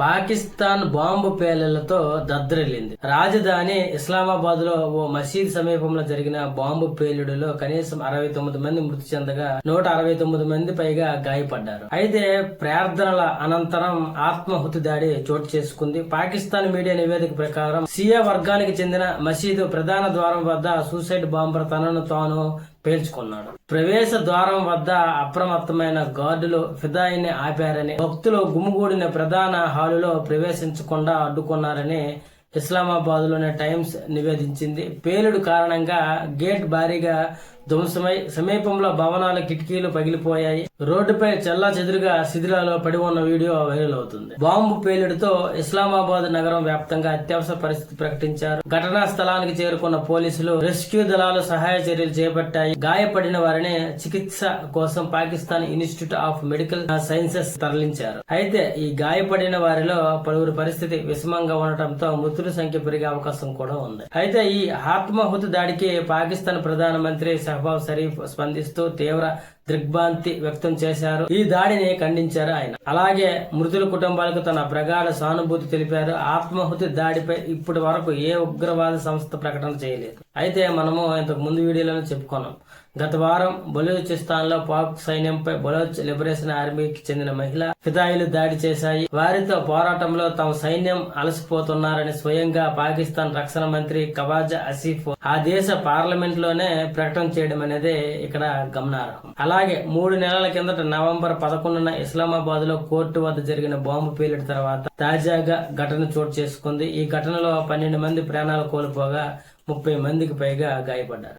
Pakistan bomb పేలుళ్లతో దద్దరిల్లింది. రాజధాని ఇస్లామాబాద్ లో ఓ మసీద్ సమీపంలో జరిగిన బాంబు పేలుడులో కనీసం 69 మంది మృతి చెందగా 169 మంది పైగా గాయపడ్డారు. అయితే ప్రార్థనల అనంతరం ఆత్మాహుతి దాడి చోటు చేసుకుంది. పాకిస్తాన్ మీడియా నివేదిక ప్రకారం షియా వర్గానికి చెందిన మసీదు ప్రధాన ద్వారం వద్ద సూసైడ్ బాంబర్ తనను తాను పేల్చుకున్నాడు. ప్రవేశ ద్వారం వద్ద అప్రమత్తమైన గార్డులు ఫిదాయిని ఆపారని, భక్తులు గుమిగూడిన ప్రధాన హాలులో ప్రవేశించకుండా అడ్డుకున్నారని ఇస్లామాబాద్ లోని టైమ్స్ నివేదించింది. పేలుడు కారణంగా గేట్ భారీగా ధ్వంసమై సమీపంలో భవనాల కిటికీలు పగిలిపోయాయి. రోడ్డుపై చెల్లా చెదురుగా శిథిలాలో పడి ఉన్న వీడియో వైరల్ అవుతుంది. బాంబు పేలుడుతో ఇస్లామాబాద్ నగరం వ్యాప్తంగా అత్యవసర పరిస్థితి ప్రకటించారు. ఘటనా స్థలానికి చేరుకున్న పోలీసులు, రెస్క్యూ దళాలు సహాయ చర్యలు చేపట్టాయి. గాయపడిన వారిని చికిత్స కోసం Pakistan institute of medical sciences తరలించారు. అయితే ఈ గాయపడిన వారిలో పలువురి పరిస్థితి విషమంగా ఉండటంతో మృతుల సంఖ్య పెరిగే అవకాశం కూడా ఉంది. అయితే ఈ ఆత్మాహుతి దాడికి పాకిస్తాన్ ప్రధానమంత్రి షహబాజ్ షరీఫ్ స్పందిస్తూ తీవ్ర దిగ్భ్రాంతి వ్యక్తం చేశారు. ఈ దాడిని ఖండించారు ఆయన. అలాగే మృతుల కుటుంబాలకు తన ప్రగాఢ సానుభూతి తెలిపారు. ఆత్మాహుతి దాడిపై ఇప్పటి వరకు ఏ ఉగ్రవాద సంస్థ ప్రకటన చేయలేదు. అయితే మనము ఇంతకు ముందు వీడియోలో చెప్పుకున్నాం. గత వారం బలూచిస్తాన్ లో పాక్ సైన్యంపై బలోచ్ లిబరేషన్ ఆర్మీకి చెందిన మహిళా ఫిదాయిలు దాడి చేశాయి. వారితో పోరాటంలో తమ సైన్యం అలసిపోతున్నారని స్వయంగా పాకిస్తాన్ రక్షణ మంత్రి ఖవాజా ఆసిఫ్ ఆ దేశ పార్లమెంట్ లోనే ప్రకటన చేయడం అనేది ఇక్కడ గమనార్హం. అలాగే 3 నెలల కిందట నవంబర్ 11న ఇస్లామాబాద్ లో కోర్టు వద్ద జరిగిన బాంబు పేలుడు తర్వాత తాజాగా ఘటన చోటు చేసుకుంది. ఈ ఘటనలో 12 మంది ప్రాణాలు కోల్పోగా 30 మందికి పైగా గాయపడ్డారు.